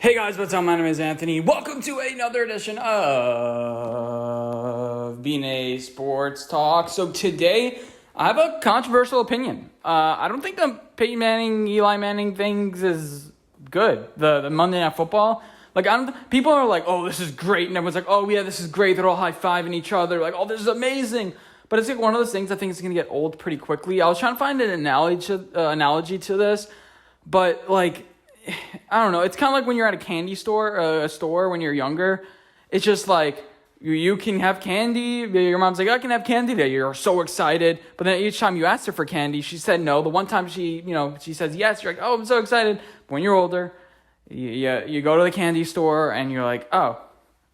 Hey guys, what's up? My name is Anthony. Welcome to another edition of Being a Sports Talk. So today, I have a controversial opinion. I don't think the Peyton Manning, Eli Manning things is good. The Monday Night Football. People are like, oh, this is great. And everyone's like, oh yeah, this is great. They're all high-fiving each other. Like, oh, this is amazing. But it's like one of those things I think is going to get old pretty quickly. I was trying to find an analogy to this. But like, I don't know. It's kind of like when you're at a candy store, a store when you're younger. It's just like you can have candy. Your mom's like, I can have candy today. You're so excited. But then each time you asked her for candy, she said no. The one time she says yes, you're like, oh, I'm so excited. But when you're older, you go to the candy store and you're like, oh,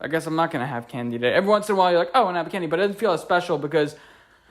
I guess I'm not going to have candy today. Every once in a while, you're like, oh, I want to have candy. But it doesn't feel as special because,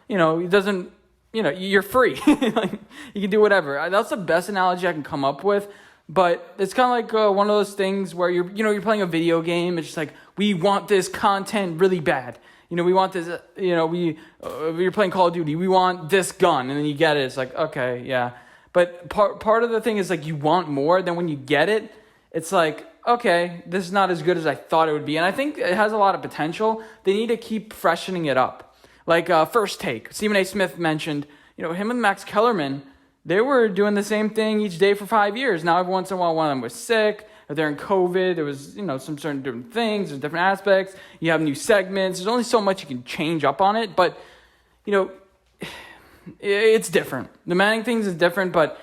it doesn't, you're free. Like, you can do whatever. That's the best analogy I can come up with. But it's kind of like one of those things where you're playing a video game. It's just like, we want this content really bad. We want this, you're playing Call of Duty. We want this gun. And then you get it. It's like, okay, yeah. But part of the thing is like you want more. Then when you get it, it's like, okay, this is not as good as I thought it would be. And I think it has a lot of potential. They need to keep freshening it up. Like First Take. Stephen A. Smith mentioned, him and Max Kellerman, they were doing the same thing each day for 5 years. Now, every once in a while, one of them was sick. If they're in COVID, there was, some certain different things. There's different aspects. You have new segments. There's only so much you can change up on it. But, it's different. The Manning things is different, but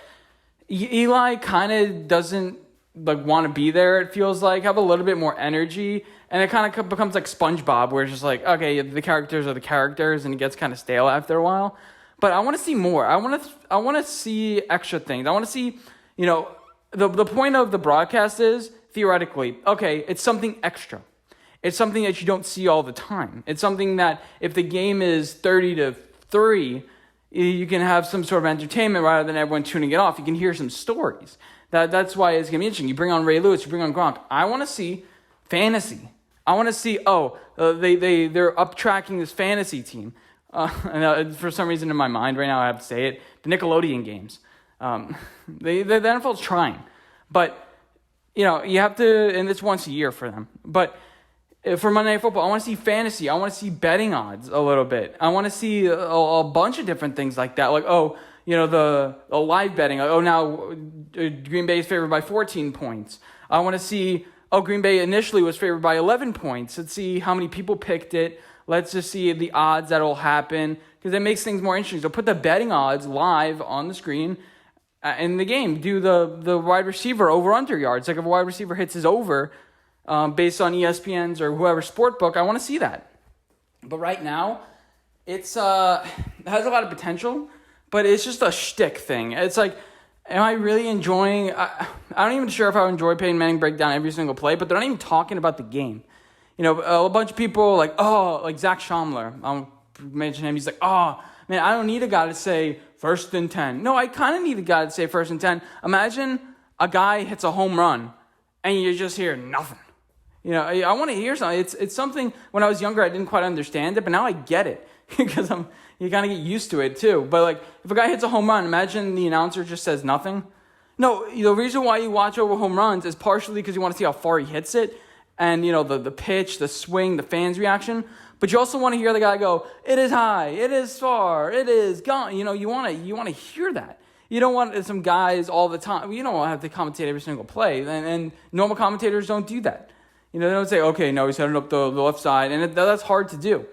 Eli kind of doesn't, want to be there, it feels like. Have a little bit more energy. And it kind of becomes like SpongeBob, where it's just like, okay, the characters are the characters, and it gets kind of stale after a while. But I want to see more. I want to see extra things. I want to see, the point of the broadcast is, theoretically, okay, it's something extra. It's something that you don't see all the time. It's something that if the game is 30-3, you can have some sort of entertainment rather than everyone tuning it off. You can hear some stories. That's why it's going to be interesting. You bring on Ray Lewis, you bring on Gronk. I want to see fantasy. I want to see, they're up-tracking this fantasy team. And for some reason in my mind right now, I have to say it, the Nickelodeon games. The NFL's trying. But, you have to, and it's once a year for them. But for Monday Night Football, I want to see fantasy. I want to see betting odds a little bit. I want to see a bunch of different things like that. Like, the live betting. Like, now Green Bay is favored by 14 points. I want to see, Green Bay initially was favored by 11 points. Let's see how many people picked it. Let's just see the odds that will happen, because it makes things more interesting. So put the betting odds live on the screen in the game. Do the wide receiver over-under yards. Like if a wide receiver hits his over based on ESPN's or whoever's sport book, I want to see that. But right now, it has a lot of potential, but it's just a shtick thing. It's like, am I really enjoying... I'm not even sure if I would enjoy Peyton Manning break down every single play, but they're not even talking about the game. A bunch of people like Zach Schaumler, I'll mention him. He's like, man, I don't need a guy to say 1st and 10. No, I kind of need a guy to say 1st and 10. Imagine a guy hits a home run and you just hear nothing. I want to hear something. It's something, when I was younger, I didn't quite understand it, but now I get it because you kind of get used to it too. But like, if a guy hits a home run, imagine the announcer just says nothing. No, the reason why you watch over home runs is partially because you want to see how far he hits it. And, the pitch, the swing, the fans' reaction. But you also want to hear the guy go, it is high, it is far, it is gone. You want to hear that. You don't want some guys all the time. You don't have to commentate every single play. And normal commentators don't do that. They don't say, okay, no, he's heading up the left side. And that's hard to do.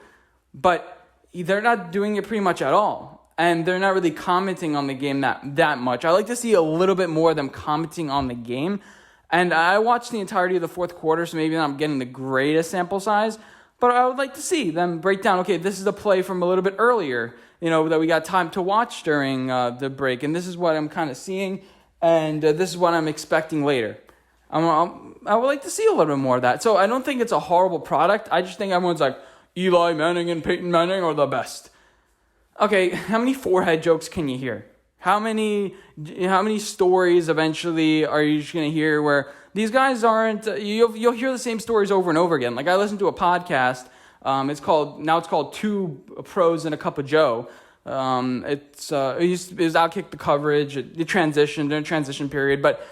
But they're not doing it pretty much at all. And they're not really commenting on the game that much. I like to see a little bit more of them commenting on the game. And I watched the entirety of the fourth quarter, so maybe I'm getting the greatest sample size. But I would like to see them break down, okay, this is a play from a little bit earlier, that we got time to watch during the break. And this is what I'm kind of seeing, and this is what I'm expecting later. I would like to see a little bit more of that. So I don't think it's a horrible product. I just think everyone's like, Eli Manning and Peyton Manning are the best. Okay, how many forehead jokes can you hear? How many stories eventually are you just going to hear where these guys aren't... You'll hear the same stories over and over again. Like I listened to a podcast. It's called Two Pros and a Cup of Joe. It was Outkick the Coverage. It transitioned in a transition period. But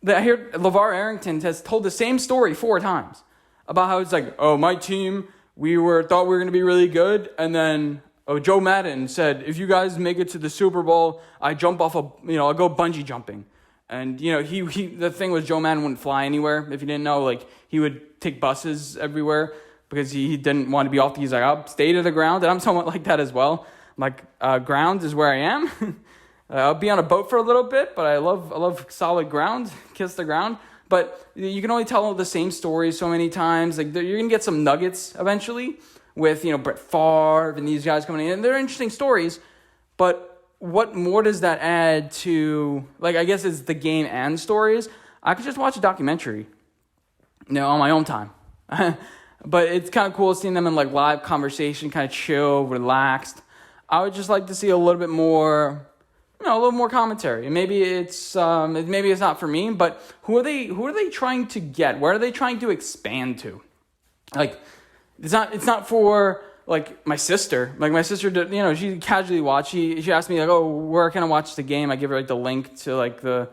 I hear LeVar Arrington has told the same story 4 times about how it's like, oh, my team, thought we were going to be really good, and then Joe Madden said, if you guys make it to the Super Bowl, I jump off I'll go bungee jumping. And, the thing was Joe Madden wouldn't fly anywhere. If you didn't know, like, he would take buses everywhere because he didn't want to be off. He's like, I'll stay to the ground. And I'm somewhat like that as well. Like, ground is where I am. I'll be on a boat for a little bit, but I love solid ground, kiss the ground. But you can only tell the same stories so many times. Like, you're going to get some nuggets eventually with, Brett Favre and these guys coming in. And they're interesting stories, but what more does that add to, like, I guess it's the game and stories. I could just watch a documentary, on my own time. But it's kind of cool seeing them in, like, live conversation, kind of chill, relaxed. I would just like to see a little bit more, a little more commentary. Maybe it's not for me, but who are they trying to get? Where are they trying to expand to? Like, it's not for, like, my sister. Like, my sister, she casually watched. She asked me, like, oh, where can I watch the game? I give her, like, the link to, like, the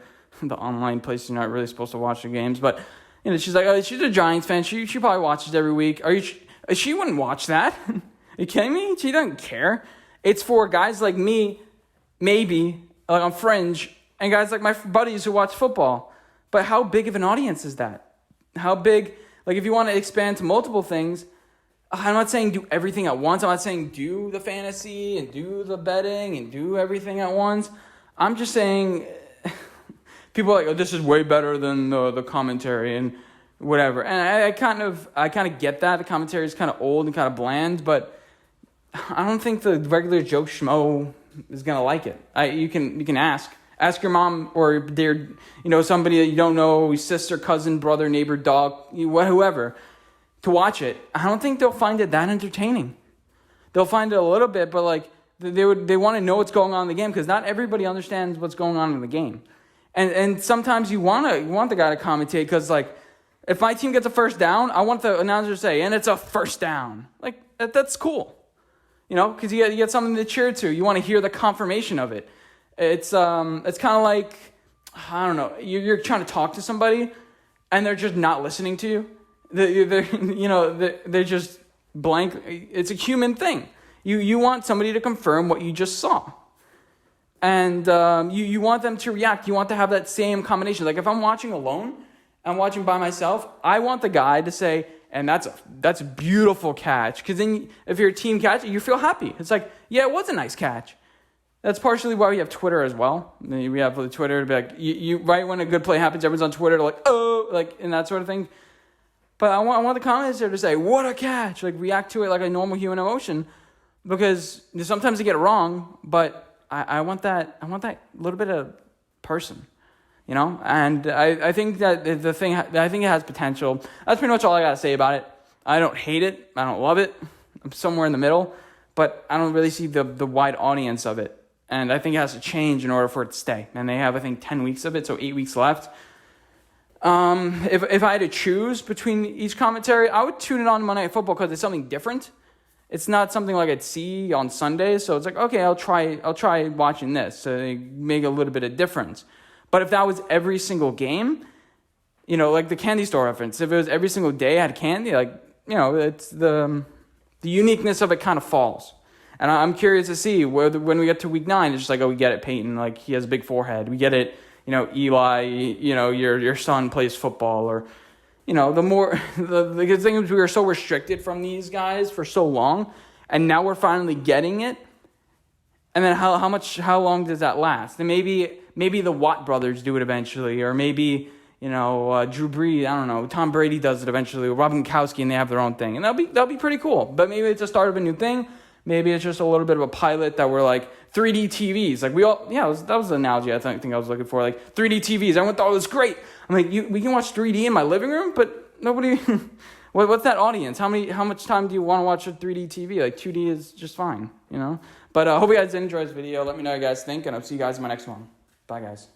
online place. You're not really supposed to watch the games. But, she's like, oh, she's a Giants fan. She probably watches every week. She wouldn't watch that. Are you kidding me? She doesn't care. It's for guys like me, maybe, like on Fringe, and guys like my buddies who watch football. But how big of an audience is that? How big, like, if you want to expand to multiple things, I'm not saying do everything at once. I'm not saying do the fantasy and do the betting and do everything at once. I'm just saying people are like, oh, this is way better than the commentary and whatever. And I kind of get that. The commentary is kind of old and kind of bland, but I don't think the regular Joe Schmo is going to like it. You can ask your mom or their, somebody that you don't know, sister, cousin, brother, neighbor, dog, whoever, to watch it. I don't think they'll find it that entertaining. They'll find it a little bit, but like they want to know what's going on in the game because not everybody understands what's going on in the game. And sometimes you want the guy to commentate because, like, if my team gets a first down, I want the announcer to say, and it's a first down. Like, that's cool. Because you get something to cheer to. You want to hear the confirmation of it. It's kind of like, I don't know, you're trying to talk to somebody and they're just not listening to you. They're just blank. It's a human thing. You want somebody to confirm what you just saw. And you want them to react. You want to have that same combination. Like if I'm watching alone, I'm watching by myself, I want the guy to say, and that's a beautiful catch. Because then if you're a team catch, you feel happy. It's like, yeah, it was a nice catch. That's partially why we have Twitter as well. We have the Twitter to be like, you right when a good play happens, everyone's on Twitter to like, oh, like, and that sort of thing. But I want the comments there to say, what a catch. Like, react to it like a normal human emotion. Because sometimes they get it wrong, but I want that little bit of person. And I think that I think it has potential. That's pretty much all I got to say about it. I don't hate it. I don't love it. I'm somewhere in the middle, but I don't really see the wide audience of it. And I think it has to change in order for it to stay. And they have, I think, 10 weeks of it, so 8 weeks left. If I had to choose between each commentary, I would tune it on Monday Night Football because it's something different. It's not something like I'd see on Sundays, so it's like, okay, I'll try watching this. So they make a little bit of difference. But if that was every single game, like the candy store reference, if it was every single day I had candy, like, it's the uniqueness of it kind of falls. And I'm curious to see when we get to week 9, it's just like, oh, we get it, Peyton, like he has a big forehead. We get it, Eli, your son plays football, or, the thing is we were so restricted from these guys for so long, and now we're finally getting it. And then how long does that last? And maybe the Watt brothers do it eventually, or maybe, Drew Brees, I don't know, Tom Brady does it eventually, or Rob Gronkowski, and they have their own thing. And that'll be pretty cool. But maybe it's the start of a new thing. Maybe it's just a little bit of a pilot that we're like 3D TVs. Like that was the analogy I think I was looking for. Like 3D TVs. Everyone thought it was great. I'm like, we can watch 3D in my living room, but nobody. What's that audience? How much time do you want to watch a 3D TV? Like 2D is just fine, But I hope you guys enjoyed this video. Let me know what you guys think, and I'll see you guys in my next one. Bye, guys.